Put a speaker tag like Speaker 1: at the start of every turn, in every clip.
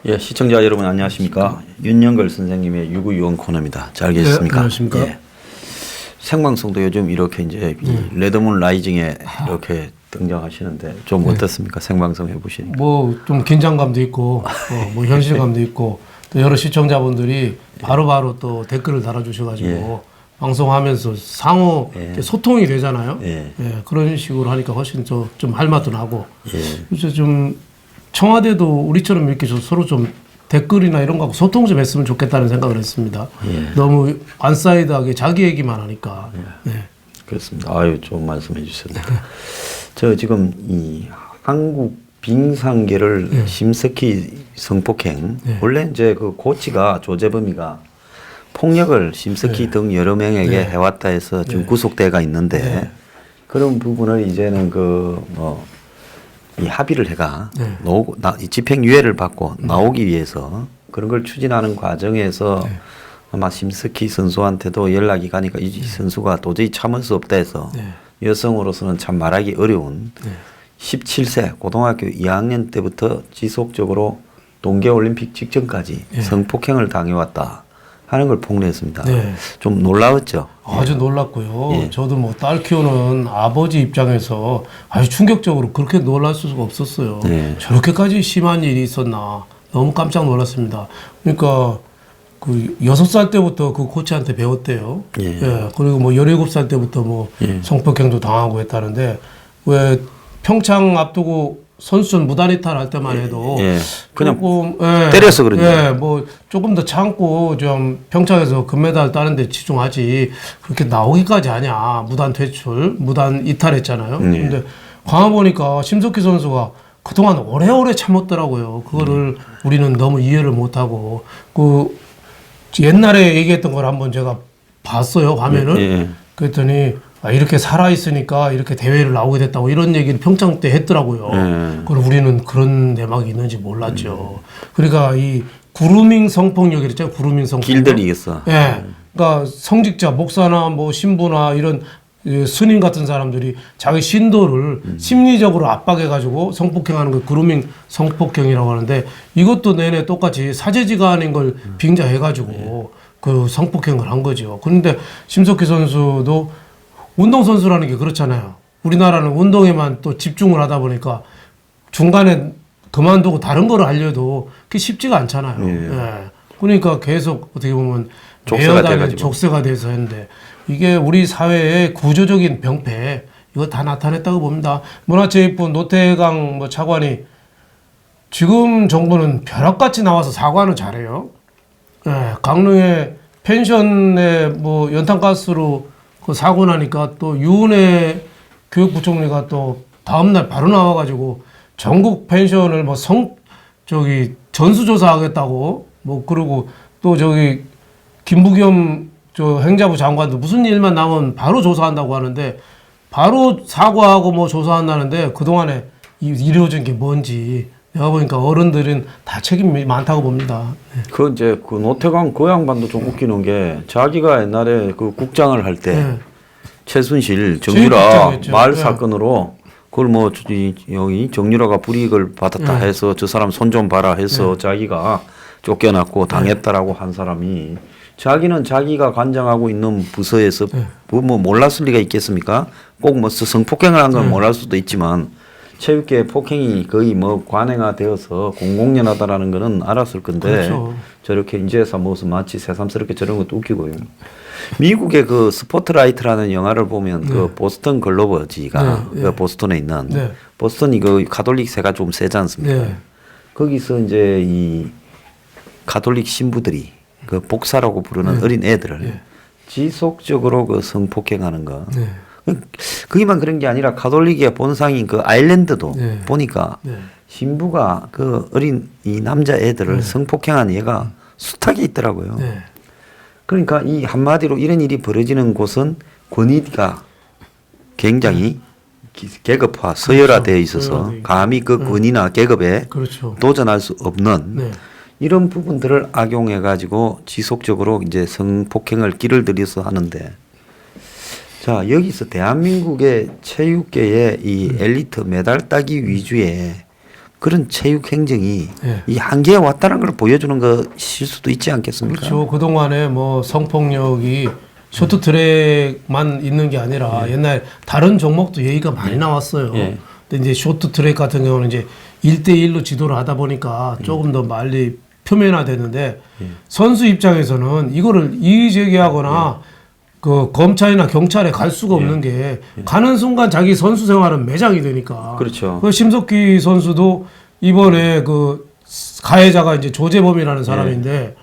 Speaker 1: 예, 시청자 여러분 안녕하십니까? 윤영걸 선생님의 유구유원 코너입니다. 잘 계셨습니까?
Speaker 2: 네, 안녕하십니까?
Speaker 1: 예. 생방송도 요즘 이렇게 이제 이 레드문 라이징에 이렇게 등장하시는데 좀 어떻습니까? 생방송 해보시니까.
Speaker 2: 뭐 좀 긴장감도 있고 뭐 현실감도 있고 또 여러 시청자분들이 바로바로 또 댓글을 달아주셔가지고 방송하면서 상호 소통이 되잖아요. 예, 그런 식으로 하니까 훨씬 좀 할 맛도 나고. 그래서 좀 청와대도 우리처럼 이렇게 서로 좀 댓글이나 이런 거하고 소통 좀 했으면 좋겠다는 생각을 했습니다. 너무 완사이드하게 자기 얘기만 하니까.
Speaker 1: 그렇습니다. 아유, 좋은 말씀해 주셨네요. 저 지금 이 한국 빙상계를 심석희 성폭행, 원래 이제 그 코치가 조재범이가 폭력을 심석희 등 여러 명에게 해왔다 해서 지금 구속돼가 있는데 그런 부분을 이제는 이 합의를 해가 집행유예를 받고 나오기 위해서 그런 걸 추진하는 과정에서 아마 심석희 선수한테도 연락이 가니까 이 선수가 도저히 참을 수 없다 해서 여성으로서는 참 말하기 어려운 17세 고등학교 2학년 때부터 지속적으로 동계올림픽 직전까지 성폭행을 당해왔다 하는 걸 폭로했습니다. 좀 놀라웠죠?
Speaker 2: 아주 놀랐고요. 저도 뭐 딸 키우는 아버지 입장에서 아주 충격적으로 그렇게 놀랄 수가 없었어요. 저렇게까지 심한 일이 있었나 너무 깜짝 놀랐습니다. 그러니까 그 6살 때부터 그 코치한테 배웠대요. 그리고 뭐 17살 때부터 뭐 성폭행도 당하고 했다는데 왜 평창 앞두고 선수촌 무단이탈 할 때만 해도
Speaker 1: 그냥
Speaker 2: 조금
Speaker 1: 때려서 그런지
Speaker 2: 뭐 조금 더 참고 좀 평창에서 금메달 따는 데 집중하지 그렇게 나오기까지 하냐. 무단 퇴출, 무단 이탈했잖아요. 근데 가만 보니까 심석희 선수가 그동안 오래오래 참았더라고요. 그거를 우리는 너무 이해를 못하고 그 옛날에 얘기했던 걸 한번 제가 봤어요. 화면을. 그랬더니 이렇게 살아있으니까 이렇게 대회를 나오게 됐다고 이런 얘기를 평창 때 했더라고요. 그걸 우리는 그런 내막이 있는지 몰랐죠. 그러니까 이 그루밍 성폭력 이랬잖아요. 그루밍 성폭력.
Speaker 1: 길들이겠어.
Speaker 2: 그러니까 성직자, 목사나 뭐 신부나 이런 스님 같은 사람들이 자기 신도를 심리적으로 압박해가지고 성폭행하는 걸 그루밍 성폭행이라고 하는데 이것도 내내 똑같이 사제지간인 걸 빙자해가지고 그 성폭행을 한 거죠. 그런데 심석희 선수도 운동선수라는 게 그렇잖아요. 우리나라는 운동에만 또 집중을 하다 보니까 중간에 그만두고 다른 거를 하려도 그게 쉽지가 않잖아요. 그러니까 계속 어떻게 보면 족쇄가 돼서 했는데 이게 우리 사회의 구조적인 병폐 이거 다 나타냈다고 봅니다. 문화체육부 노태강 뭐 차관이 지금 정부는 벼락같이 나와서 사과는 잘해요. 강릉의 펜션에 뭐 연탄가스로 그 사고 나니까 또 유은혜 교육부총리가 또 다음날 바로 나와가지고 전국 펜션을 뭐 전수조사하겠다고 뭐 그러고 또 김부겸 행자부 장관도 무슨 일만 나면 바로 조사한다고 하는데 바로 사과하고 뭐 조사한다는데 그동안에 이루어진 게 뭔지 내가 보니까 어른들은 다 책임이 많다고 봅니다.
Speaker 1: 그 이제 그 노태강 그 양반도 좀 웃기는 게 자기가 옛날에 그 국장을 할 때 최순실 정유라 말 사건으로 그걸 뭐 여기 정유라가 불이익을 받았다 해서 저 사람 손 좀 봐라 해서 자기가 쫓겨났고 당했다라고 한 사람이 자기는 자기가 관장하고 있는 부서에서 뭐 몰랐을 리가 있겠습니까? 꼭 뭐 성폭행을 한 건 몰랄 수도 있지만 체육계 폭행이 거의 뭐 관행화되어서 공공연하다라는 거는 알았을 건데 저렇게 인제서 무슨 마치 새삼스럽게 저런 것도 웃기고요. 미국의 그 스포트라이트라는 영화를 보면 그 보스턴 글로버지가 그 보스턴에 있는 보스턴이 그 가톨릭세가 좀 세지 않습니까? 거기서 이제 이 가톨릭 신부들이 그 복사라고 부르는 어린 애들을 지속적으로 그 성폭행하는 거. 거기만 그런 게 아니라 가톨릭의 본상인 그 아일랜드도 보니까 신부가 그 어린 이 남자 애들을 성폭행한 얘가 숱하게 있더라고요. 그러니까 이 한마디로 이런 일이 벌어지는 곳은 권위가 굉장히 계급화, 서열화되어 있어서
Speaker 2: 서열화되어
Speaker 1: 감히 그 권위나 계급에
Speaker 2: 그렇죠.
Speaker 1: 도전할 수 없는
Speaker 2: 네.
Speaker 1: 이런 부분들을 악용해 가지고 지속적으로 이제 성폭행을 길을 들여서 하는데 자 여기서 대한민국의 체육계의 이 엘리트 메달 따기 위주의 그런 체육 행정이
Speaker 2: 네.
Speaker 1: 이 한계에 왔다는 걸 보여주는 것일 수도 있지 않겠습니까?
Speaker 2: 그렇죠. 그동안에 뭐 성폭력이 쇼트트랙만 있는 게 아니라 옛날 다른 종목도 얘기가 많이 나왔어요.
Speaker 1: 예.
Speaker 2: 근데 이제 쇼트트랙 같은 경우는 이제 1대1로 지도를 하다 보니까 조금 더 빨리 표면화되는데 선수 입장에서는 이거를 이의 제기하거나 그 검찰이나 경찰에 갈 수가 없는 게 가는 순간 자기 선수 생활은 매장이 되니까.
Speaker 1: 그렇죠.
Speaker 2: 그 심석희 선수도 이번에 그 가해자가 이제 조재범이라는 사람인데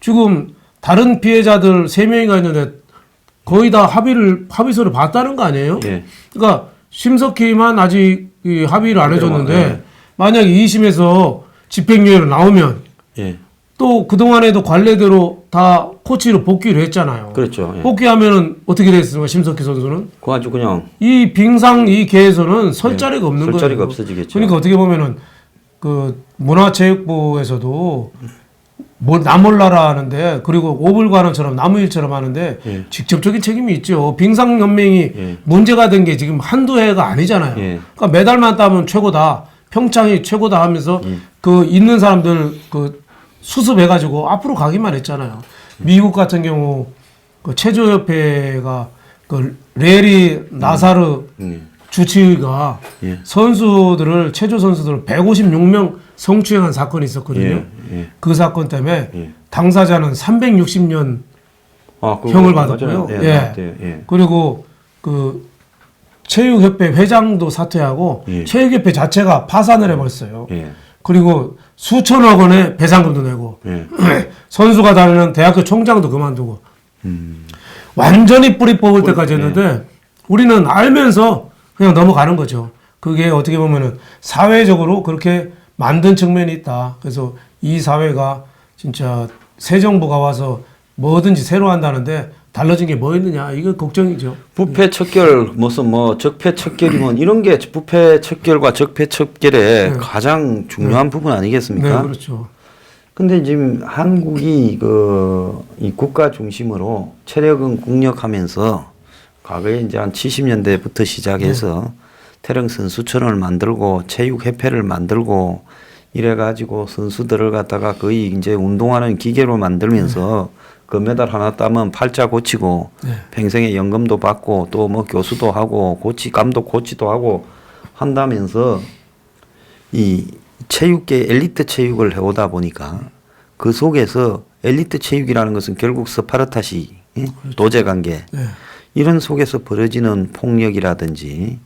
Speaker 2: 지금 다른 피해자들 3명이가 있는데 거의 다 합의서를 봤다는 거 아니에요?
Speaker 1: 예.
Speaker 2: 그러니까 심석희만 아직 이 합의를 안 해줬는데
Speaker 1: 예.
Speaker 2: 만약에 2심에서 집행유예로 나오면
Speaker 1: 예.
Speaker 2: 또 그동안에도 관례대로 다 코치로 복귀를 했잖아요.
Speaker 1: 그렇죠. 예.
Speaker 2: 복귀하면은 어떻게 됐습니까? 심석희 선수는?
Speaker 1: 그 아주 그냥
Speaker 2: 이 빙상 이 계에서는 설 자리가 없는
Speaker 1: 설
Speaker 2: 거예요.
Speaker 1: 자리가 없어지겠죠.
Speaker 2: 그러니까 어떻게 보면은 그 문화체육부에서도 뭐 나몰라라 하는데 그리고 오불관원처럼 나무일처럼 하는데
Speaker 1: 예.
Speaker 2: 직접적인 책임이 있죠. 빙상연맹이
Speaker 1: 예.
Speaker 2: 문제가 된 게 지금 한두 해가 아니잖아요.
Speaker 1: 예.
Speaker 2: 그러니까 메달만 따면 최고다. 평창이 최고다 하면서
Speaker 1: 예.
Speaker 2: 그 있는 사람들 그 수습해가지고 앞으로 가기만 했잖아요. 미국 같은 경우 그 체조협회가 그 레리 나사르 주치의가
Speaker 1: 예.
Speaker 2: 선수들을 체조 선수들을 156명 성추행한 사건이 있었거든요.
Speaker 1: 예.
Speaker 2: 그 사건 때문에
Speaker 1: 예.
Speaker 2: 당사자는 360년
Speaker 1: 아, 그거
Speaker 2: 형을
Speaker 1: 맞아요.
Speaker 2: 받았고요.
Speaker 1: 예.
Speaker 2: 예.
Speaker 1: 맞아요. 예.
Speaker 2: 그리고 그 체육협회 회장도 사퇴하고
Speaker 1: 예.
Speaker 2: 체육협회 자체가 파산을 해버렸어요.
Speaker 1: 예.
Speaker 2: 그리고 수천억 원의 배상금도 내고
Speaker 1: 예.
Speaker 2: 선수가 다니는 대학교 총장도 그만두고 완전히 뿌리 뽑을 때까지 했는데 우리는 알면서 그냥 넘어가는 거죠. 그게 어떻게 보면은 사회적으로 그렇게 만든 측면이 있다. 그래서 이 사회가 진짜 새 정부가 와서 뭐든지 새로 한다는데 달라진 게 뭐 있느냐 이거 걱정이죠.
Speaker 1: 부패 척결 무슨 뭐 적폐 척결이면 이런 게 부패 척결과 적폐 척결의
Speaker 2: 네.
Speaker 1: 가장 중요한 부분 아니겠습니까?
Speaker 2: 네, 그렇죠.
Speaker 1: 근데 지금 한국이 이 국가 중심으로 체력은 국력하면서 과거에 이제 한 70년대부터 시작해서 태릉 선수촌을 만들고 체육협회를 만들고 이래가지고 선수들을 갖다가 거의 이제 운동하는 기계로 만들면서 금메달 하나 따면 팔자 고치고 평생에 연금도 받고 또 뭐 교수도 하고 감독 코치도 하고 한다면서 이 체육계 엘리트 체육을 해오다 보니까 그 속에서 엘리트 체육이라는 것은 결국 스파르타식 도제관계 이런 속에서 벌어지는 폭력이라든지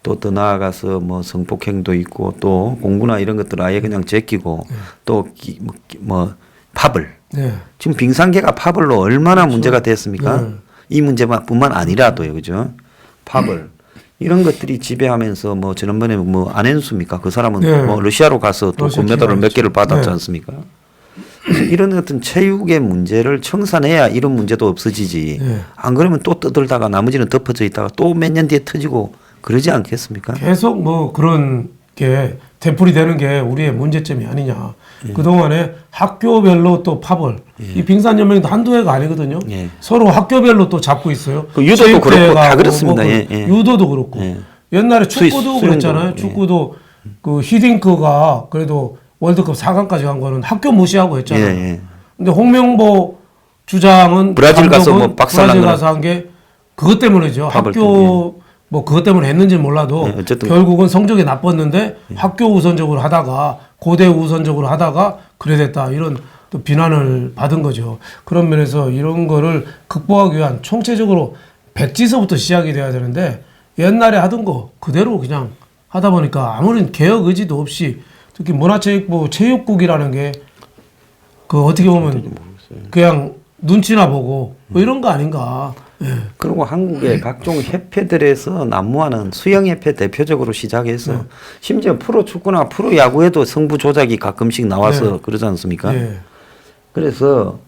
Speaker 1: 또 더 나아가서 뭐 성폭행도 있고 또 공구나 이런 것들 아예 그냥 제끼고 또 팝을 지금 빙상계가 팝을로 얼마나 문제가 됐습니까? 이 문제뿐만 아니라도요, 그죠? 팝을 이런 것들이 지배하면서 뭐 지난번에 뭐 안현수입니까? 그 사람은 뭐 러시아로 가서 또 금메달을 몇 개를 받았지 않습니까? 이런 어떤 체육의 문제를 청산해야 이런 문제도 없어지지. 안 그러면 또 떠들다가 나머지는 덮어져 있다가 또 몇 년 뒤에 터지고 그러지 않겠습니까?
Speaker 2: 계속 뭐 그런 게 되풀이 되는 게 우리의 문제점이 아니냐. 그동안에 학교별로 또 팝을 이 빙산연맹도 한두 해가 아니거든요. 서로 학교별로 또 잡고 있어요.
Speaker 1: 그 유도도 그렇고 다 그렇습니다.
Speaker 2: 유도도 그렇고. 옛날에 축구도 그랬잖아요. 축구도 그 히딩크가 그래도 월드컵 4강까지 간 거는 학교 무시하고 했잖아요. 근데 홍명보 주장은
Speaker 1: 브라질 가서 뭐 박살난
Speaker 2: 브라질 가서 한 게 그것 때문이죠. 학교 뭐 그것 때문에 했는지 몰라도 결국은 성적이 나빴는데 학교 우선적으로 하다가 고대 우선적으로 하다가 그래 됐다 이런 또 비난을 받은 거죠. 그런 면에서 이런 거를 극복하기 위한 총체적으로 백지서부터 시작이 돼야 되는데 옛날에 하던 거 그대로 그냥 하다 보니까 아무런 개혁 의지도 없이 특히 문화체육부 체육국이라는 게 그 어떻게 보면 그냥 눈치나 보고 뭐 이런 거 아닌가.
Speaker 1: 그리고 한국의 각종 협회들에서 난무하는 수영협회 대표적으로 시작해서 심지어 프로축구나 프로야구에도 성부 조작이 가끔씩 나와서 그러지 않습니까? 그래서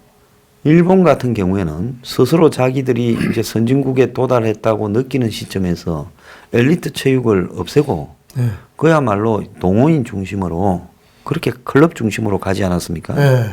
Speaker 1: 일본 같은 경우에는 스스로 자기들이 이제 선진국에 도달했다고 느끼는 시점에서 엘리트 체육을 없애고
Speaker 2: 네.
Speaker 1: 그야말로 동호인 중심으로 그렇게 클럽 중심으로 가지 않았습니까?
Speaker 2: 네.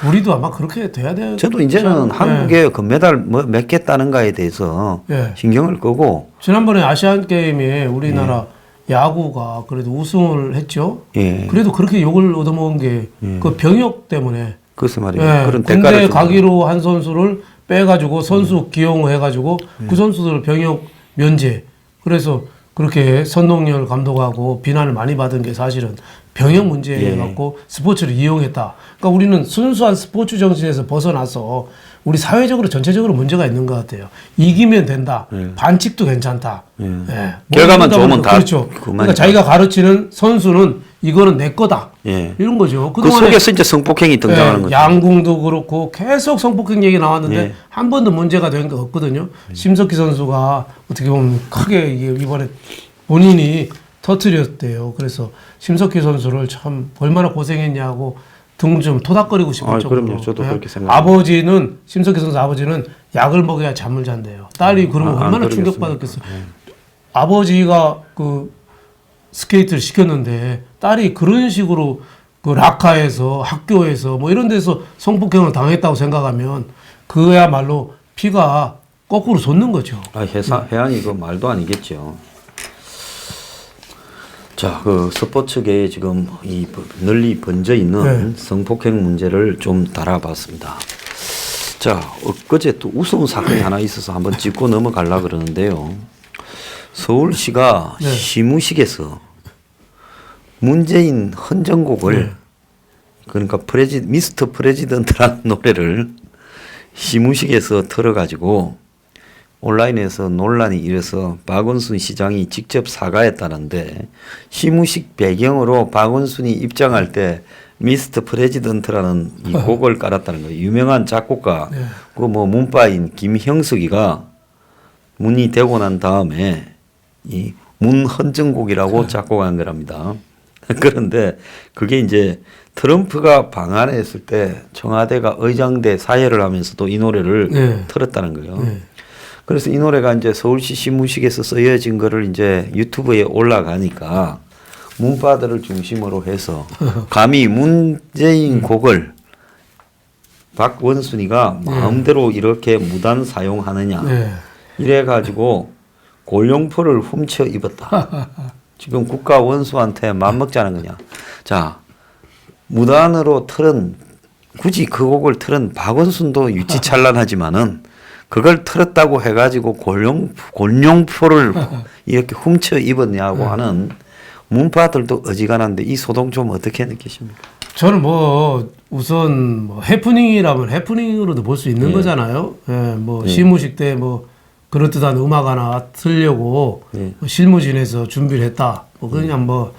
Speaker 2: 우리도 아마 그렇게 돼야 돼요.
Speaker 1: 저도 이제는 한국의 금메달 뭐 몇 개 따는가에 대해서
Speaker 2: 네.
Speaker 1: 신경을 끄고
Speaker 2: 지난번에 아시안 게임에 우리나라 야구가 그래도 우승을 했죠.
Speaker 1: 예.
Speaker 2: 그래도 그렇게 욕을 얻어먹은 게 그 병역 때문에.
Speaker 1: 글쎄 말이에요.
Speaker 2: 예.
Speaker 1: 그런
Speaker 2: 군대
Speaker 1: 대가를
Speaker 2: 가기로 한 선수를 빼가지고 선수 기용해가지고 그 선수들 병역 면제. 그래서 그렇게 선동열 감독하고 비난을 많이 받은 게 사실은 병역 문제에 갖고 스포츠를 이용했다. 그러니까 우리는 순수한 스포츠 정신에서 벗어나서 우리 사회적으로 전체적으로 문제가 있는 것 같아요. 이기면 된다. 반칙도 괜찮다. 예.
Speaker 1: 결과만 좋으면 다
Speaker 2: 그렇죠. 그러니까 자기가 가르치는 선수는 이거는 내 거다.
Speaker 1: 예.
Speaker 2: 이런 거죠.
Speaker 1: 그 속에서 이제 성폭행이 등장하는 거죠.
Speaker 2: 양궁도 그렇고 계속 성폭행 얘기 나왔는데 한 번도 문제가 된 거 없거든요. 심석희 선수가 어떻게 보면 크게 이번에 본인이 터뜨렸대요. 그래서 심석희 선수를 참 얼마나 고생했냐고 등 좀 토닥거리고 싶을 정도로.
Speaker 1: 그럼요. 저도 그렇게 생각합니다.
Speaker 2: 아버지는 심석희 선수 아버지는 약을 먹여야 잠을 잔대요. 딸이 그러면 얼마나 충격받았겠어. 아버지가 그 스케이트를 시켰는데 딸이 그런 식으로 그 라카에서 학교에서 뭐 이런 데서 성폭행을 당했다고 생각하면 그야말로 피가 거꾸로 솟는 거죠.
Speaker 1: 해안이 그 말도 아니겠죠. 자, 그 스포츠계에 지금 이 널리 번져 있는 성폭행 문제를 좀 다뤄봤습니다. 자, 엊그제 또 우스운 사건이 하나 있어서 한번 짚고 넘어가려고 그러는데요. 서울시가 시무식에서 문재인 헌정곡을 그러니까 미스터 프레지던트라는 노래를 시무식에서 틀어가지고 온라인에서 논란이 일어서 박원순 시장이 직접 사과했다는데 시무식 배경으로 박원순이 입장할 때 미스터 프레지던트라는 이 곡을 깔았다는 거예요. 유명한 작곡가 그 뭐 문바인 김형석이가 문이 되고 난 다음에 이 문헌정곡이라고 작곡한 거랍니다. 그런데 그게 이제 트럼프가 방한했을 때 청와대가 의장대 사회를 하면서도 이 노래를 틀었다는 거예요. 그래서 이 노래가 이제 서울시 시무식에서 쓰여진 거를 이제 유튜브에 올라가니까 문파들을 중심으로 해서 감히 문재인 곡을 박원순이가 마음대로 이렇게 무단 사용하느냐 이래가지고 골룡포를 훔쳐 입었다. 지금 국가 원수한테 맘먹자는 거냐. 자, 무단으로 틀은 굳이 그 곡을 틀은 박원순도 유치찬란하지만은 그걸 틀었다고 해가지고 골룡포를 이렇게 훔쳐 입었냐고 하는 문파들도 어지간한데 이 소동 좀 어떻게 느끼십니까?
Speaker 2: 저는 뭐 우선 뭐 해프닝이라면 해프닝으로도 볼 수 있는 거잖아요. 예, 뭐 시무식 때 뭐 그럴듯한 음악 하나 틀려고 뭐 실무진에서 준비를 했다. 뭐 그냥 뭐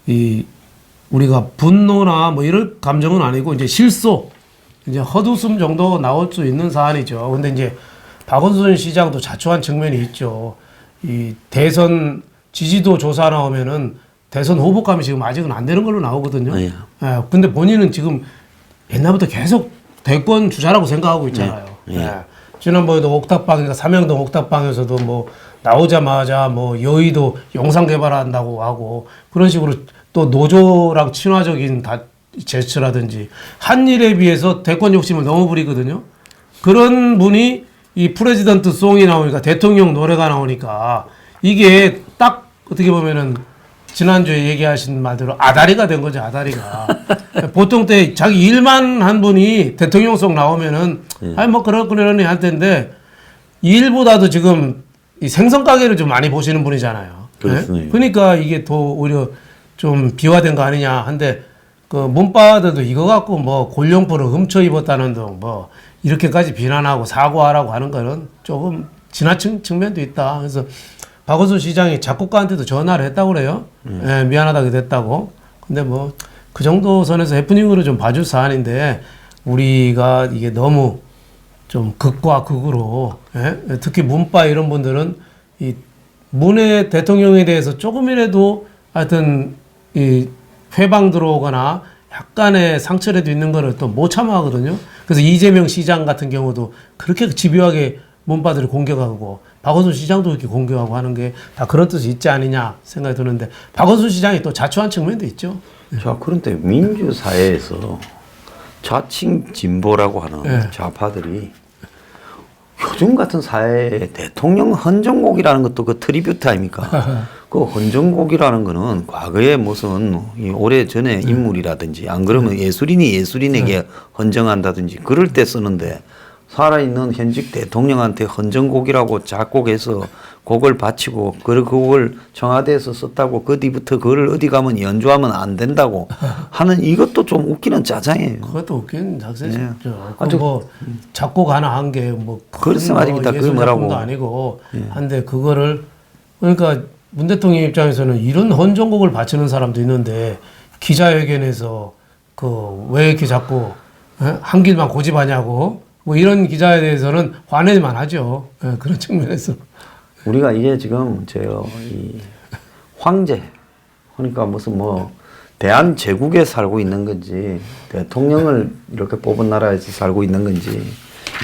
Speaker 2: 이 우리가 분노나 뭐 이럴 감정은 아니고 이제 실소, 이제 헛웃음 정도 나올 수 있는 사안이죠. 근데 이제 박원순 시장도 자초한 측면이 있죠. 이 대선 지지도 조사 나오면은 대선 후보감이 지금 아직은 안 되는 걸로 나오거든요. 예. 근데 본인은 지금 옛날부터 계속 대권 주자라고 생각하고 있잖아요. 지난번에도 옥탑방인가 삼양동 옥탑방에서도 뭐 나오자마자 뭐 여의도 영상 개발한다고 하고 그런 식으로 또 노조랑 친화적인 제스처라든지 한 일에 비해서 대권 욕심을 너무 부리거든요. 그런 분이 이 프레지던트 송이 나오니까 대통령 노래가 나오니까 이게 딱 어떻게 보면은 지난주에 얘기하신 말대로 아다리가 된 거죠, 아다리가. 보통 때 자기 일만 한 분이 대통령송 나오면은 아니 뭐 그러려니 할 텐데 일보다도 지금 이 생선 가게를 좀 많이 보시는 분이잖아요. 네? 그러니까 이게 더 오히려 좀 비화된 거 아니냐 한데 그 문바들도 이거 갖고 뭐 골룡포를 훔쳐 입었다는 등 뭐 이렇게까지 비난하고 사과하라고 하는 거는 조금 지나친 측면도 있다. 그래서 박원순 시장이 작곡가한테도 전화를 했다고 그래요. 예, 미안하다고 됐다고. 근데 뭐 그 정도 선에서 해프닝으로 좀 봐줄 사안인데 우리가 이게 너무 좀 극과 극으로 특히 문바 이런 분들은 이 문의 대통령에 대해서 조금이라도 하여튼 이 회방 들어오거나 약간의 상처라도 있는 거를 또 못 참아하거든요. 그래서 이재명 시장 같은 경우도 그렇게 집요하게 문바들을 공격하고 박원순 시장도 이렇게 공격하고 하는 게 다 그런 뜻이 있지 않느냐 생각이 드는데 박원순 시장이 또 자초한 측면도 있죠.
Speaker 1: 자, 그런데 민주사회에서 자칭 진보라고 하는
Speaker 2: 네.
Speaker 1: 좌파들이 요즘 같은 사회에 대통령 헌정곡이라는 것도 그 트리뷰트 아닙니까? 그 헌정곡이라는 거는 과거에 무슨 오래전에 인물이라든지 안 그러면 예술인이 예술인에게 헌정한다든지 그럴 때 쓰는데 살아있는 현직 대통령한테 헌정곡이라고 작곡해서 곡을 바치고 그 곡을 청와대에서 썼다고 그 뒤부터 그걸 어디 가면 연주하면 안 된다고 하는 이것도 좀 웃기는 짜장이에요.
Speaker 2: 그것도 웃긴 작세죠.
Speaker 1: 네.
Speaker 2: 그 뭐 작곡 하나 한 게 뭐
Speaker 1: 그래서 말입니다. 그게
Speaker 2: 예술
Speaker 1: 뭐라고.
Speaker 2: 작품도 아니고 한데 그거를 그러니까 문 대통령 입장에서는 이런 헌정곡을 바치는 사람도 있는데 기자회견에서 그 왜 이렇게 자꾸 한 길만 고집하냐고 뭐 이런 기자에 대해서는 화내만 하죠. 그런 측면에서.
Speaker 1: 우리가 이게 지금 이 황제 그러니까 무슨 뭐 대한 제국에 살고 있는 건지 대통령을 이렇게 뽑은 나라에서 살고 있는 건지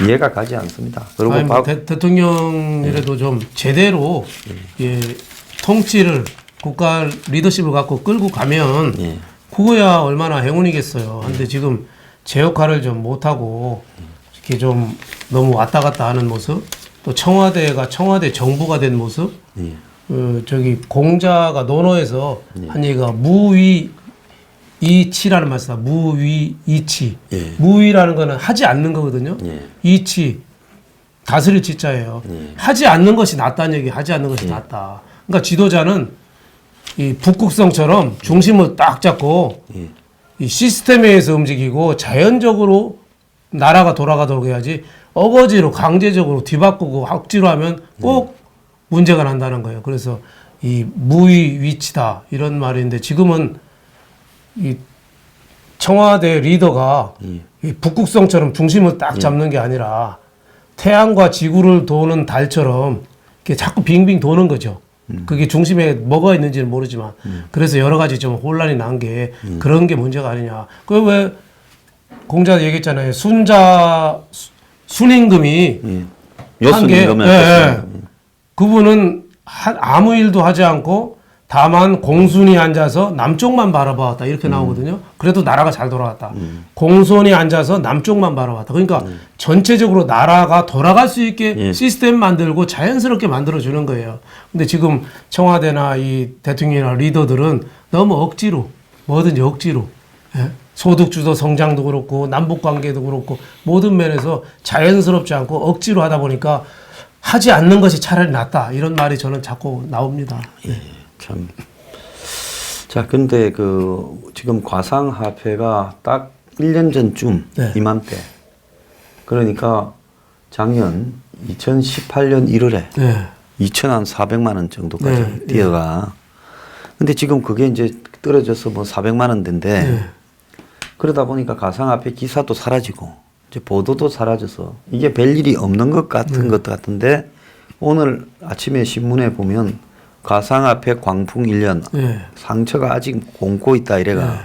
Speaker 1: 이해가 가지 않습니다. 그리고
Speaker 2: 아니, 뭐 대통령이라도 좀 제대로 예, 통치를 국가 리더십을 갖고 끌고 가면 그거야 얼마나 행운이겠어요. 근데 지금 제 역할을 좀 못하고 이렇게 좀 너무 왔다 갔다 하는 모습, 또 청와대가 청와대 정부가 된 모습, 저기 공자가 논어에서 한 얘기가 무위 이치라는 말을 써. 무위 이치. 무위라는 거는 하지 않는 거거든요. 이치 다스릴 지자예요. 하지 않는 것이 낫다는 얘기. 하지 않는 것이 낫다. 그러니까 지도자는 이 북극성처럼 중심을 딱 잡고 이 시스템에 의해서 움직이고 자연적으로 나라가 돌아가도록 해야지 어거지로 강제적으로 뒤바꾸고 억지로 하면 꼭 문제가 난다는 거예요. 그래서 이 무위 위치다 이런 말인데 지금은 이 청와대 리더가 이 북극성처럼 중심을 딱 잡는 게 아니라 태양과 지구를 도는 달처럼 이렇게 자꾸 빙빙 도는 거죠. 그게 중심에 뭐가 있는지는 모르지만 그래서 여러 가지 좀 혼란이 난 게 그런 게 문제가 아니냐. 그 왜 공자 얘기했잖아요. 순임금이 한 게 그분은 아무 일도 하지 않고 다만 공손히 앉아서 남쪽만 바라봤다 이렇게 나오거든요. 그래도 나라가 잘 돌아갔다. 공손히 앉아서 남쪽만 바라봤다. 그러니까 전체적으로 나라가 돌아갈 수 있게 시스템 만들고 자연스럽게 만들어주는 거예요. 근데 지금 청와대나 이 대통령이나 리더들은 너무 억지로 뭐든지 억지로 소득주도 성장도 그렇고 남북관계도 그렇고 모든 면에서 자연스럽지 않고 억지로 하다 보니까 하지 않는 것이 차라리 낫다 이런 말이 저는 자꾸 나옵니다.
Speaker 1: 참. 자, 근데 지금 과상화폐가 딱 1년 전쯤 이맘때 그러니까 작년 2018년 1월에 2,400만 원 정도까지 뛰어가. 근데 지금 그게 이제 떨어져서 뭐 400만 원대인데 그러다 보니까 가상화폐 기사도 사라지고 이제 보도도 사라져서 이게 별일이 없는 것 같은 것 같은데 오늘 아침에 신문에 보면 가상화폐 광풍 1년 상처가 아직 곪고 있다 이래가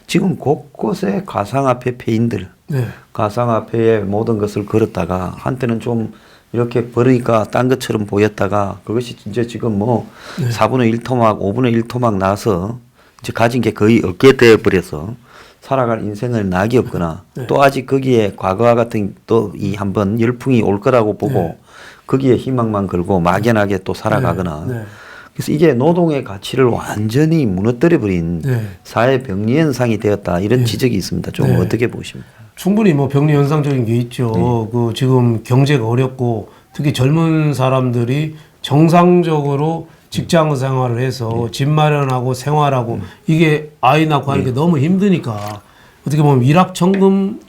Speaker 1: 지금 곳곳에 가상화폐 폐인들 가상화폐의 모든 것을 걸었다가 한때는 좀 이렇게 버리니까 딴 것처럼 보였다가 그것이 이제 지금 뭐 4분의 1 토막 5분의 1 토막 나서 이제 가진 게 거의 없게 되어 버려서 살아갈 인생을 낙이 없거나 또 아직 거기에 과거와 같은 또 이 한번 열풍이 올 거라고 보고 거기에 희망만 걸고 막연하게 또 살아가거나 그래서 이게 노동의 가치를 완전히 무너뜨려 버린 사회 병리 현상이 되었다 이런 지적이 있습니다. 좀 어떻게 보십니까?
Speaker 2: 충분히 뭐 병리 현상적인 게 있죠. 그 지금 경제가 어렵고 특히 젊은 사람들이 정상적으로 직장 생활을 해서 집 마련하고 생활하고 이게 아이 낳고 하는 게 너무 힘드니까 어떻게 보면 일확천금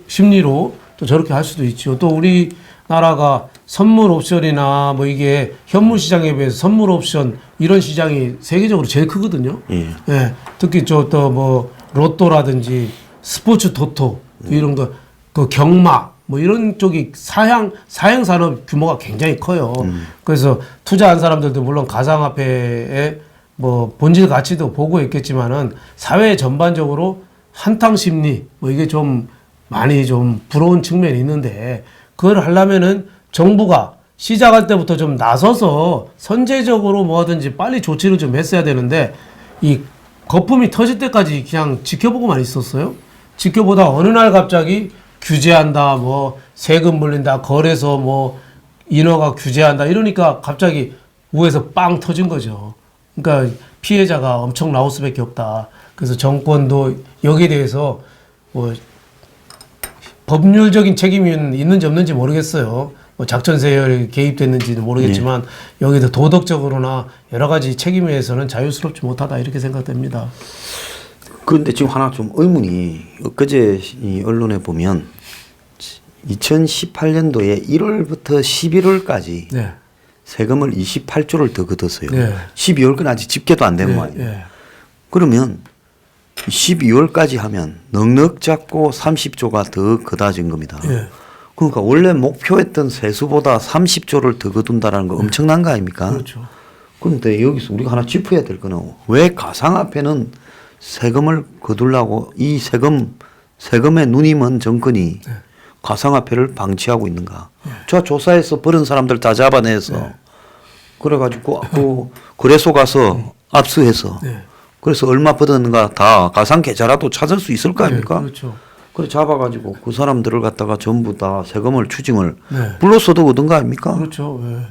Speaker 2: 심리로 또 저렇게 할 수도 있죠. 또 우리나라가 선물 옵션이나 뭐 이게 현물 시장에 비해서 선물 옵션 이런 시장이 세계적으로 제일 크거든요. 특히 저 또 뭐 로또라든지 스포츠 토토 이런 거 그 경마 뭐 이런 쪽이 사행 산업 규모가 굉장히 커요. 그래서 투자한 사람들도 물론 가상화폐의 뭐 본질 가치도 보고 있겠지만은 사회 전반적으로 한탕 심리 뭐 이게 좀 많이 좀 부러운 측면이 있는데 그걸 하려면은 정부가 시작할 때부터 좀 나서서 선제적으로 뭐하든지 빨리 조치를 좀 했어야 되는데 이 거품이 터질 때까지 그냥 지켜보고만 있었어요. 지켜보다 어느 날 갑자기 규제한다, 뭐 세금 물린다, 거래소 뭐 인허가 규제한다 이러니까 갑자기 위에서 빵 터진 거죠. 그러니까 피해자가 엄청 나올 수밖에 없다. 그래서 정권도 여기에 대해서 뭐 법률적인 책임이 있는지 없는지 모르겠어요. 뭐 작전 세열에 개입됐는지는 모르겠지만 여기도 도덕적으로나 여러 가지 책임에 대해서는 자유스럽지 못하다 이렇게 생각됩니다.
Speaker 1: 그런데 지금 하나 좀 의문이 엊그제 이 언론에 보면 2018년도에 1월부터 11월까지
Speaker 2: 네.
Speaker 1: 세금을 28조를 더 걷었어요.
Speaker 2: 네.
Speaker 1: 12월까지 아직 집계도 안 된
Speaker 2: 네,
Speaker 1: 거 아니에요.
Speaker 2: 네.
Speaker 1: 그러면 12월까지 하면 넉넉 잡고 30조가 더 걷어진 겁니다.
Speaker 2: 네.
Speaker 1: 그러니까 원래 목표했던 세수보다 30조를 더 거둔다는 거 엄청난 거 아닙니까?
Speaker 2: 그렇죠.
Speaker 1: 그런데 여기서 우리가 하나 짚어야 될 거는 왜 가상화폐는 세금을 거두려고 이 세금에 눈이 먼 정권이 가상화폐를 방치하고 있는가? 저 조사해서 버린 사람들 다 잡아내서 그래가지고 그 거래소 가서 압수해서 그래서 얼마 벌었는가 다 가상 계좌라도 찾을 수 있을 거 아닙니까?
Speaker 2: 그렇죠.
Speaker 1: 그래 잡아가지고 그 사람들을 갖다가 전부 다 세금을 추징을
Speaker 2: 네.
Speaker 1: 불로서도 얻은 거 아닙니까?
Speaker 2: 그렇죠. 예.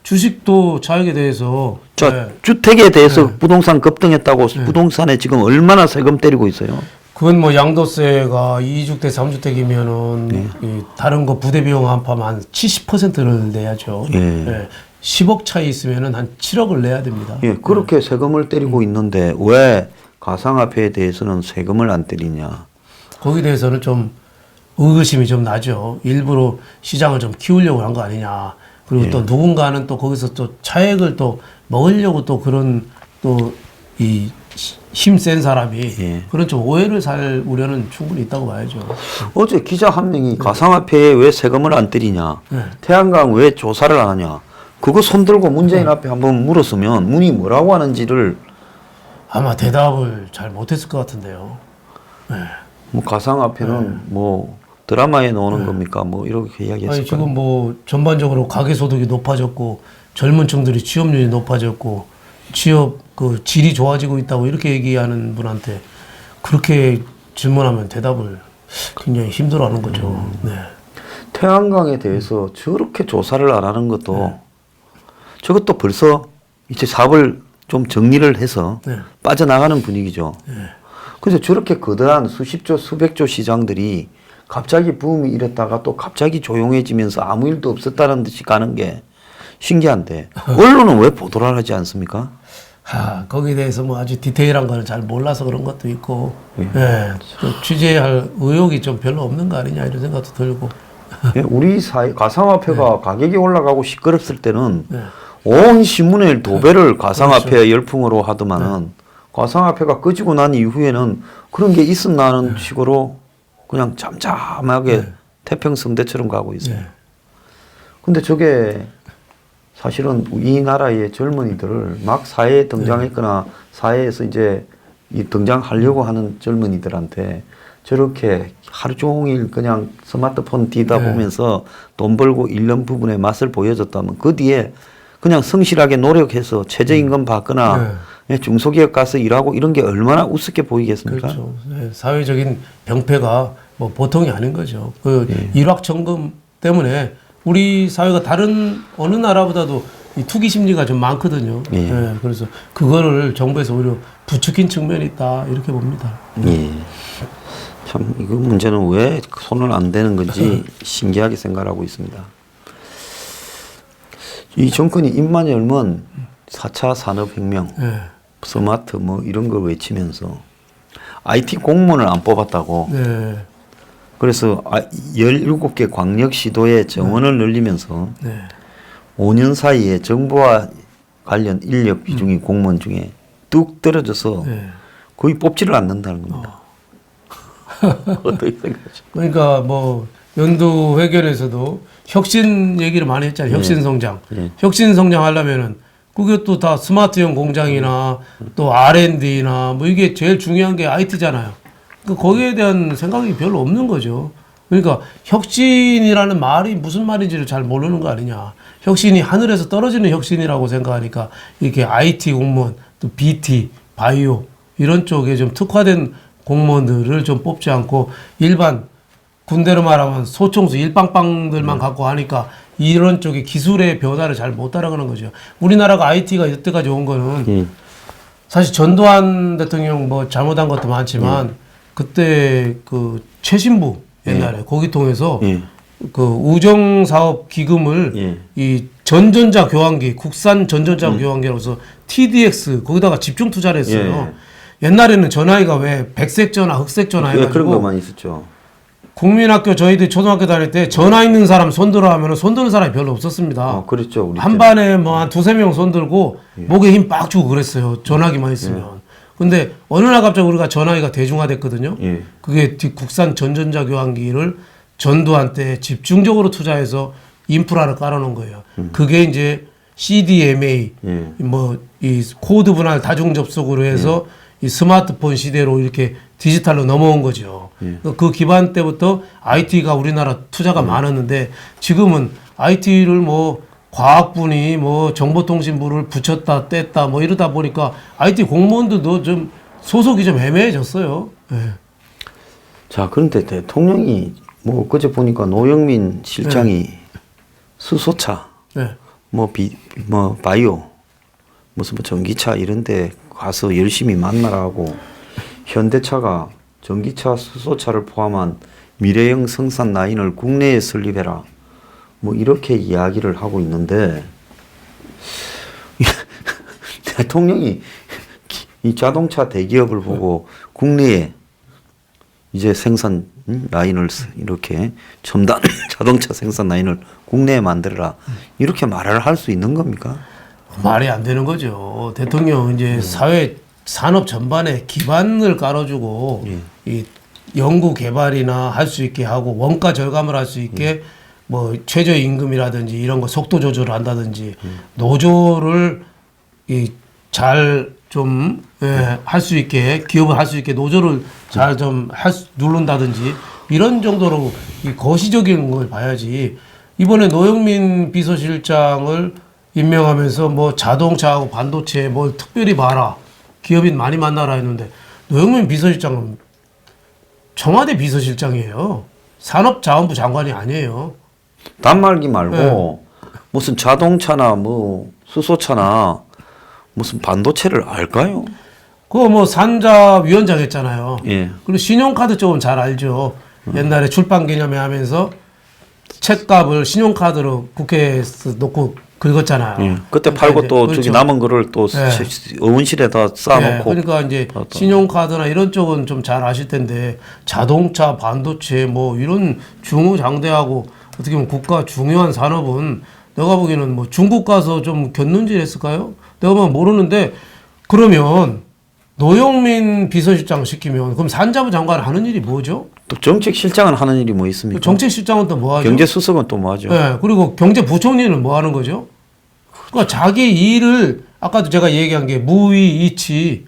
Speaker 2: 주식도 차익에 대해서
Speaker 1: 자, 주택에 대해서 부동산 급등했다고 부동산에 지금 얼마나 세금 때리고 있어요?
Speaker 2: 그건 뭐 양도세가 2주택, 3주택이면은 이 다른 거 부대 비용 합하면 한 70%를 내야죠.
Speaker 1: 예.
Speaker 2: 10억 차이 있으면은 한 7억을 내야 됩니다.
Speaker 1: 예, 그렇게 세금을 때리고 있는데 왜 가상화폐에 대해서는 세금을 안 때리냐?
Speaker 2: 거기에 대해서는 좀 의구심이 좀 나죠. 일부러 시장을 좀 키우려고 한 거 아니냐. 그리고 또 누군가는 또 거기서 또 차액을 또 먹으려고 또 그런 또 이 힘센 사람이 그런 좀 오해를 살 우려는 충분히 있다고 봐야죠.
Speaker 1: 어제 기자 한 명이 가상화폐에 왜 세금을 안 때리냐? 태양광 왜 조사를 안 하냐? 그거 손들고 문재인 앞에 한번 물었으면 문이 뭐라고 하는지를
Speaker 2: 아마 대답을 잘 못했을 것 같은데요.
Speaker 1: 뭐 가상화폐는 뭐 드라마에 나오는 겁니까? 뭐 이렇게 이야기했을
Speaker 2: 아니,
Speaker 1: 거예요.
Speaker 2: 지금 뭐 전반적으로 가계 소득이 높아졌고 젊은 층들이 취업률이 높아졌고 취업 그 질이 좋아지고 있다고 이렇게 얘기하는 분한테 그렇게 질문하면 대답을 굉장히 힘들어하는 거죠. 네.
Speaker 1: 태양광에 대해서 저렇게 조사를 안 하는 것도 저것도 벌써 이제 사업을 좀 정리를 해서 빠져나가는 분위기죠. 그래서 저렇게 거대한 수십조, 수백조 시장들이 갑자기 붐이 일었다가 또 갑자기 조용해지면서 아무 일도 없었다는 듯이 가는 게 신기한데 언론은 왜 보도를 하지 않습니까?
Speaker 2: 거기에 대해서 뭐 아주 디테일한 거는 잘 몰라서 그런 것도 있고, 또 취재할 의욕이 좀 별로 없는 거 아니냐 이런 생각도 들고.
Speaker 1: 우리 사회 가상화폐가 가격이 올라가고 시끄럽을 때는 온 신문의 도배를 가상화폐 열풍으로 하더만은 가상화폐가 꺼지고 난 이후에는 그런 게 있었나는 식으로 그냥 잠잠하게 태평성대처럼 가고 있어요. 근데 저게 사실은 이 나라의 젊은이들을 막 사회에 등장했거나 사회에서 이제 이 등장하려고 하는 젊은이들한테 저렇게 하루 종일 그냥 스마트폰 뒤다 보면서 돈 벌고 잃는 부분의 맛을 보여줬다면 그 뒤에 그냥 성실하게 노력해서 최저임금 받거나 중소기업 가서 일하고 이런 게 얼마나 우습게 보이겠습니까?
Speaker 2: 그렇죠. 사회적인 병폐가 뭐 보통이 아닌 거죠. 그 일확천금 때문에 우리 사회가 다른 어느 나라보다도 이 투기 심리가 좀 많거든요. 그래서 그거를 정부에서 오히려 부추긴 측면이 있다 이렇게 봅니다.
Speaker 1: 참 이거 문제는 왜 손을 안 대는 건지 신기하게 생각하고 있습니다. 이 정권이 입만 열면 4차 산업혁명, 스마트 뭐 이런 걸 외치면서 IT 공무원을 안 뽑았다고. 그래서 17개 광역시도의 정원을 늘리면서 5년 사이에 정부와 관련 인력 비중이 공무원 중에 뚝 떨어져서 거의 뽑지를 않는다는 겁니다. 어떻게 생각하죠?
Speaker 2: 그러니까 뭐 연두 회견에서도 혁신 얘기를 많이 했잖아요. 혁신 성장. 혁신 성장 하려면은 그게 또 다 스마트형 공장이나 또 R&D나 뭐 이게 제일 중요한 게 IT잖아요. 거기에 대한 생각이 별로 없는 거죠. 그러니까 혁신이라는 말이 무슨 말인지를 잘 모르는 거 아니냐. 혁신이 하늘에서 떨어지는 혁신이라고 생각하니까 이렇게 IT 공무원, 또 BT, 바이오 이런 쪽에 좀 특화된 공무원들을 좀 뽑지 않고 일반 군대로 말하면 소총수 일빵빵들만 갖고 하니까 이런 쪽의 기술의 변화를 잘 못 따라가는 거죠. 우리나라가 IT가 이때까지 온 거는 사실 전두환 대통령 뭐 잘못한 것도 많지만 그때 그 최신부 옛날에 거기 통해서 그 우정사업 기금을 이 전전자 교환기 국산 전전자 교환기로서 TDX 거기다가 집중 투자를 했어요. 옛날에는 전화기가 왜 백색 전화, 흑색 전화 해가지고
Speaker 1: 그런 것만 있었죠.
Speaker 2: 국민학교 저희들 초등학교 다닐 때 전화 있는 사람 손들어 하면은 손드는 사람이 별로 없었습니다.
Speaker 1: 그랬죠. 우리
Speaker 2: 한 반에 뭐 한 두세 명 손들고 목에 힘 빡 주고 그랬어요. 전화기만 있으면. 근데 어느 날 갑자기 우리가 전화기가 대중화됐거든요. 그게 국산 전전자 교환기를 전두환 때 집중적으로 투자해서 인프라를 깔아놓은 거예요. 그게 이제 CDMA 뭐 이 코드 분할 다중 접속으로 해서 이 스마트폰 시대로 이렇게 디지털로 넘어온 거죠. 그 기반 때부터 IT가 우리나라 투자가 많았는데 지금은 IT를 뭐 과학분이 뭐 정보통신부를 붙였다 뗐다 뭐 이러다 보니까 IT 공무원들도 좀 소속이 좀 애매해졌어요.
Speaker 1: 자, 그런데 대통령이 뭐 그제 보니까 노영민 실장이 수소차, 뭐 바이오, 무슨 뭐 전기차 이런데 가서 열심히 만나라고 현대차가 전기차, 수소차를 포함한 미래형 생산 라인을 국내에 설립해라. 뭐 이렇게 이야기를 하고 있는데 대통령이 이 자동차 대기업을 보고 국내에 이제 생산 라인을 이렇게 첨단 자동차 생산 라인을 국내에 만들어라 이렇게 말을 할 수 있는 겁니까?
Speaker 2: 말이 안 되는 거죠. 대통령 이제 사회 산업 전반에 기반을 깔아주고 이 연구 개발이나 할 수 있게 하고 원가 절감을 할 수 있게 뭐 최저임금이라든지 이런 거 속도 조절을 한다든지 노조를 잘 좀 할 수 있게 기업을 할 수 있게 노조를 잘 좀 누른다든지 이런 정도로 이 거시적인 걸 봐야지. 이번에 노영민 비서실장을 임명하면서 뭐 자동차하고 반도체 뭘 특별히 봐라 기업인 많이 만나라 했는데 노영민 비서실장은 청와대 비서실장이에요. 산업자원부 장관이 아니에요.
Speaker 1: 단말기 말고 무슨 자동차나 뭐 수소차나 무슨 반도체를 알까요?
Speaker 2: 그거 뭐 산자위원장 했잖아요.
Speaker 1: 예.
Speaker 2: 그리고 신용카드 쪽은 잘 알죠. 옛날에 출판 기념회 하면서 책값을 신용카드로 국회에서 놓고 긁었잖아요.
Speaker 1: 그때 팔고 또
Speaker 2: 그렇죠.
Speaker 1: 저기 남은 거를 또 의원실에다 쌓아놓고.
Speaker 2: 그러니까 이제 신용카드나 이런 쪽은 좀 잘 아실 텐데 자동차, 반도체 뭐 이런 중후장대하고 어떻게 보면 국가 중요한 산업은 내가 보기에는 뭐 중국 가서 좀 곁눈질 했을까요? 내가 보면 모르는데 그러면 노영민 비서실장 시키면 그럼 산자부 장관 하는 일이 뭐죠?
Speaker 1: 또 정책실장은 하는 일이 뭐 있습니까?
Speaker 2: 정책실장은 또 뭐 하죠?
Speaker 1: 경제수석은 또 뭐 하죠?
Speaker 2: 네, 그리고 경제부총리는 뭐 하는 거죠? 그러니까 자기 일을 아까도 제가 얘기한 게 무위 이치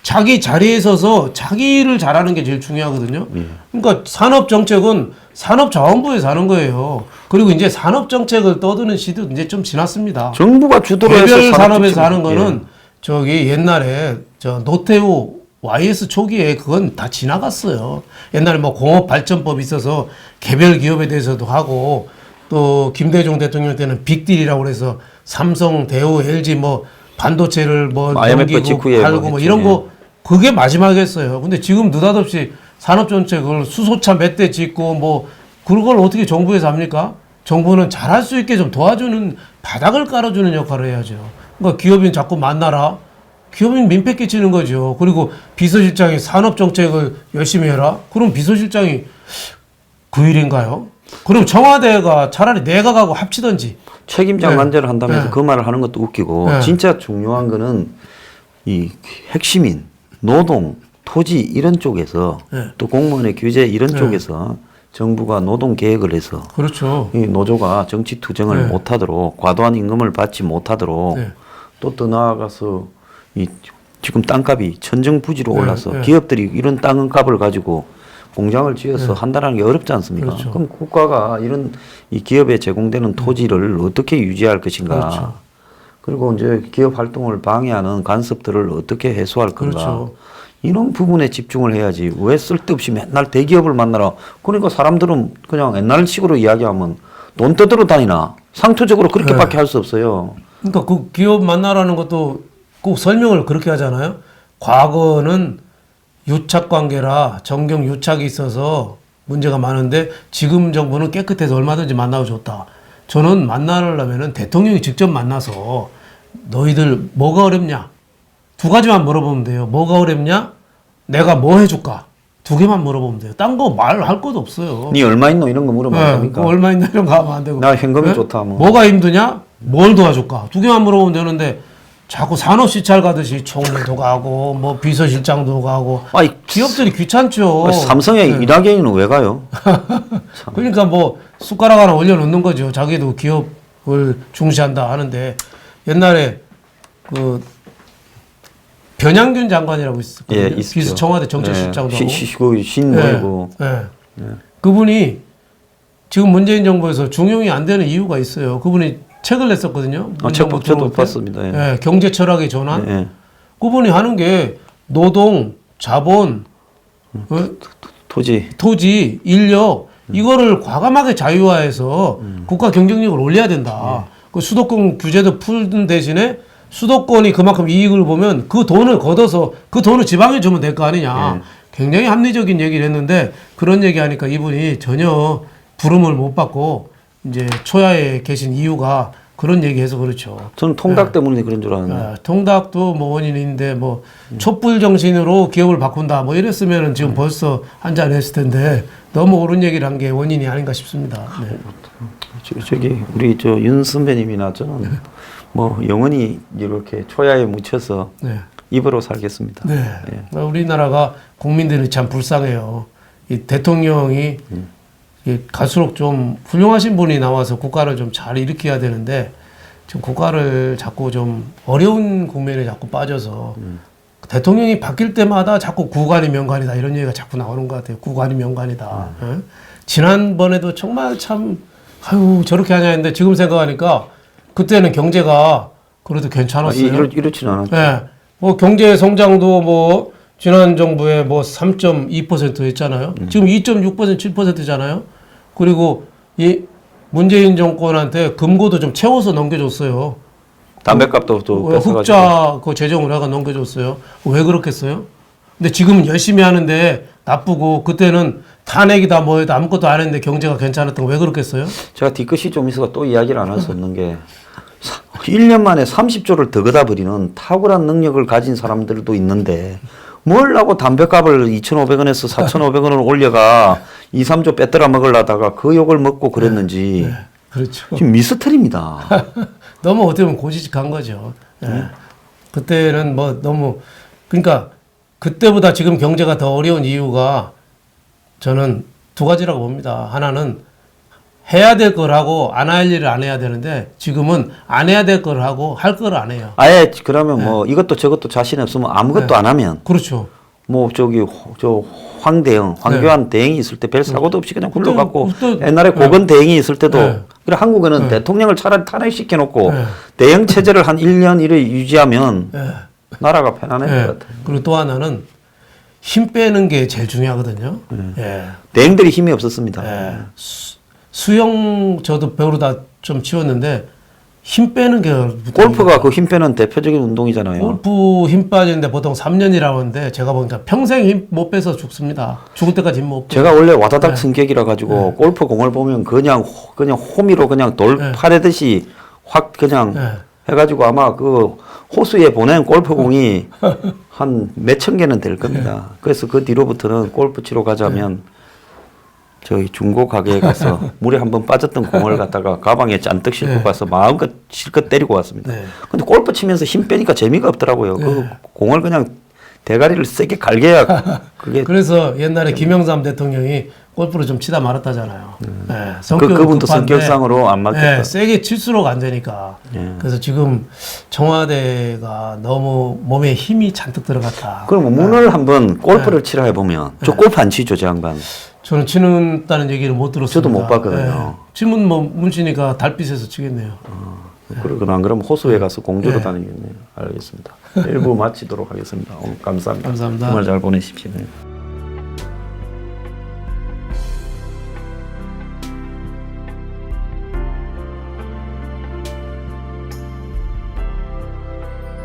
Speaker 2: 자기 자리에 서서 자기 일을 잘하는 게 제일 중요하거든요. 그러니까 산업정책은 산업자원부에서 하는 거예요. 그리고 이제 산업정책을 떠드는 시도 이제 좀 지났습니다.
Speaker 1: 정부가 주도로 해서
Speaker 2: 개별 산업에서 하는 거는 저기 옛날에 저 노태우 YS 초기에 그건 다 지나갔어요. 옛날에 뭐 공업발전법이 있어서 개별 기업에 대해서도 하고 또 김대중 대통령 때는 빅딜이라고 그래서 삼성, 대우, LG 뭐 반도체를 뭐 넘기고 팔고 뭐 이런 거 그게 마지막이었어요. 근데 지금 느닷없이 산업정책을 수소차 몇 대 짓고 뭐 그걸 어떻게 정부에서 합니까? 정부는 잘할 수 있게 좀 도와주는 바닥을 깔아주는 역할을 해야죠. 그러니까 기업인 자꾸 만나라. 기업인 민폐 끼치는 거죠. 그리고 비서실장이 산업정책을 열심히 해라. 그럼 비서실장이 그 일인가요? 그럼 청와대가 차라리 내각하고 합치든지.
Speaker 1: 책임자 관제를 한다면서 그 말을 하는 것도 웃기고 진짜 중요한 거는 이 핵심인 노동, 토지 이런 쪽에서 또 공무원의 규제 이런 쪽에서 정부가 노동 계획을 해서
Speaker 2: 그렇죠.
Speaker 1: 이 노조가 정치 투쟁을 못하도록 과도한 임금을 받지 못하도록 또 더 나아가서 이 지금 땅값이 천정부지로
Speaker 2: 네,
Speaker 1: 올라서
Speaker 2: 네.
Speaker 1: 기업들이 이런 땅값을 가지고 공장을 지어서 한다는 게 어렵지 않습니까?
Speaker 2: 그렇죠.
Speaker 1: 그럼 국가가 이런 이 기업에 제공되는 토지를 어떻게 유지할 것인가?
Speaker 2: 그렇죠.
Speaker 1: 그리고 이제 기업 활동을 방해하는 간섭들을 어떻게 해소할 건가?
Speaker 2: 그렇죠.
Speaker 1: 이런 부분에 집중을 해야지. 왜 쓸데없이 맨날 대기업을 만나라. 그러니까 사람들은 그냥 옛날식으로 이야기하면 돈 뜯으러 다니나. 상투적으로 그렇게밖에 할 수 없어요.
Speaker 2: 그러니까 그 기업 만나라는 것도 꼭 설명을 그렇게 하잖아요. 과거는 유착 관계라 정경 유착이 있어서 문제가 많은데 지금 정부는 깨끗해서 얼마든지 만나고 좋다. 저는 만나려면은 대통령이 직접 만나서 너희들 뭐가 어렵냐? 두 가지만 물어보면 돼요. 뭐가 어렵냐? 내가 뭐 해줄까? 두 개만 물어보면 돼요. 딴 거 말할 것도 없어요.
Speaker 1: 니 얼마 있노 이런 거 물어보면
Speaker 2: 네,
Speaker 1: 됩니까?
Speaker 2: 그 얼마 있나 이런 거 하면 안 되고.
Speaker 1: 나 현금이
Speaker 2: 네?
Speaker 1: 좋다 뭐.
Speaker 2: 뭐가 힘드냐? 뭘 도와줄까? 두 개만 물어보면 되는데 자꾸 산업시찰 가듯이 총리도 가고 뭐 비서실장도 가고
Speaker 1: 아이,
Speaker 2: 기업들이 귀찮죠.
Speaker 1: 삼성에
Speaker 2: 네.
Speaker 1: 일하기에는 왜 가요?
Speaker 2: 그러니까 뭐 숟가락 하나 올려놓는 거죠. 자기도 기업을 중시한다 하는데 옛날에 그 변양균 장관이라고 있었거든요.
Speaker 1: 예, 있었죠.
Speaker 2: 비서 청와대 정책실장도 하고.
Speaker 1: 그 신뭐이고.
Speaker 2: 그분이 지금 문재인 정부에서 중용이 안 되는 이유가 있어요. 그분이 책을 냈었거든요.
Speaker 1: 책
Speaker 2: 정부
Speaker 1: 저도
Speaker 2: 들어올 때.
Speaker 1: 봤습니다. 예.
Speaker 2: 예, 경제 철학의 전환.
Speaker 1: 예.
Speaker 2: 그분이 하는 게 노동, 자본, 토지, 인력 이거를 과감하게 자유화해서 국가 경쟁력을 올려야 된다. 그 수도권 규제도 푸는 대신에 수도권이 그만큼 이익을 보면 그 돈을 걷어서 그 돈을 지방에 주면 될 거 아니냐. 굉장히 합리적인 얘기를 했는데 그런 얘기하니까 이분이 전혀 부름을 못 받고 이제 초야에 계신 이유가 그런 얘기해서 그렇죠.
Speaker 1: 저는 통닭 때문에 그런 줄 알았는데.
Speaker 2: 통닭도 뭐 원인인데 뭐 촛불 정신으로 기업을 바꾼다 뭐 이랬으면은 지금 벌써 한잔 했을 텐데 너무 옳은 얘기를 한 게 원인이 아닌가 싶습니다. 네.
Speaker 1: 저기 우리 저 윤 선배님이나 저는 뭐 영원히 이렇게 초야에 묻혀서
Speaker 2: 네.
Speaker 1: 입으로 살겠습니다.
Speaker 2: 네. 우리나라가 국민들이 참 불쌍해요. 이 대통령이 이 갈수록 좀 훌륭하신 분이 나와서 국가를 좀 잘 일으켜야 되는데 지금 국가를 자꾸 좀 어려운 국면에 자꾸 빠져서 대통령이 바뀔 때마다 자꾸 구관이 명관이다 이런 얘기가 자꾸 나오는 것 같아요. 구관이 명관이다. 예? 지난번에도 정말 참 아유 저렇게 하냐 했는데 지금 생각하니까 그때는 경제가 그래도 괜찮았어요.
Speaker 1: 이렇지는 않았죠.
Speaker 2: 예. 뭐 경제 성장도 뭐 지난 정부에 뭐 3.2% 했잖아요. 지금 2.6% 7%잖아요. 그리고 이 문재인 정권한테 금고도 좀 채워서 넘겨줬어요.
Speaker 1: 담배값도 또 뺏어가지고.
Speaker 2: 흑자 그 재정을 하가 넘겨줬어요. 왜 그렇겠어요? 근데 지금은 열심히 하는데 나쁘고 그때는 탄핵이다 뭐해도 아무것도 안 했는데 경제가 괜찮았던 거 왜 그렇겠어요?
Speaker 1: 제가 뒤끝이 좀 있어서 또 이야기를 안 할 수 없는 게 1년 만에 30조를 더 걷어 버리는 탁월한 능력을 가진 사람들도 있는데 뭘 하고 담배값을 2,500원에서 4,500원으로 올려가 2, 3조 빼들어 먹으려다가 그 욕을 먹고 그랬는지
Speaker 2: 그렇죠.
Speaker 1: 지금 미스터리입니다.
Speaker 2: 너무 어떻게 보면 고지식한 거죠. 예. 그때는 뭐 너무 그러니까 그때보다 지금 경제가 더 어려운 이유가 저는 두 가지라고 봅니다. 하나는 해야 될 걸 하고 안 할 일을 안 해야 되는데 지금은 안 해야 될 걸 하고 할 걸 안 해요.
Speaker 1: 아예 그러면 뭐 이것도 저것도 자신 없으면 아무것도 안 하면
Speaker 2: 그렇죠.
Speaker 1: 뭐 저기 저 황교안 대행이 있을 때 별 사고도 없이 그냥 굴러갔고 옛날에 고건 대행이 있을 때도 그래 한국에는 대통령을 차라리 탄핵시켜 놓고 대행 체제를 한 1년 이래 유지하면 나라가 편안할 것 같아요.
Speaker 2: 그리고 또 하나는 힘 빼는 게 제일 중요하거든요.
Speaker 1: 대행들이 힘이 없었습니다.
Speaker 2: 수영 저도 배우러다 좀 치웠는데 힘 빼는 게
Speaker 1: 골프가 그 힘 빼는 대표적인 운동이잖아요.
Speaker 2: 골프 힘 빠지는데 보통 3년이라고 하는데 제가 보니까 평생 힘 못 빼서 죽습니다. 죽을 때까지 힘 못 빼.
Speaker 1: 제가 원래 와다닥 성격이라 가지고 골프 공을 보면 그냥 호미로 그냥 돌 파래듯이 확 그냥 해가지고 아마 그 호수에 보낸 골프 공이 한 몇천 개는 될 겁니다. 그래서 그 뒤로부터는 골프 치러 가자면 저희 중고 가게에 가서 물에 한번 빠졌던 공을 갖다가 가방에 잔뜩 싣고 가서 마음껏 실컷 때리고 왔습니다. 근데 골프 치면서 힘 빼니까 재미가 없더라고요. 그 공을 그냥 대가리를 세게 갈겨야 그게
Speaker 2: 그래서 옛날에 김영삼 대통령이 골프를 좀 치다 말았다잖아요. 예,
Speaker 1: 그분도
Speaker 2: 급한데,
Speaker 1: 성격상으로 안 맞겠다.
Speaker 2: 예, 세게 칠수록 안 되니까.
Speaker 1: 예.
Speaker 2: 그래서 지금 청와대가 너무 몸에 힘이 잔뜩 들어갔다.
Speaker 1: 그럼 오늘 한번 골프를 치라 해보면 저 골프 안 치죠, 저 양반.
Speaker 2: 저는 치는다는 얘기를 못 들었습니다.
Speaker 1: 저도 못 봤거든요.
Speaker 2: 치면 뭐 문치니까 달빛에서 치겠네요.
Speaker 1: 그러거나 안 그러면 호수에 가서 공주로 다니겠네요. 알겠습니다. 일부 마치도록 하겠습니다. 오늘 감사합니다.
Speaker 2: 감사합니다.
Speaker 1: 정말 잘 보내십시오.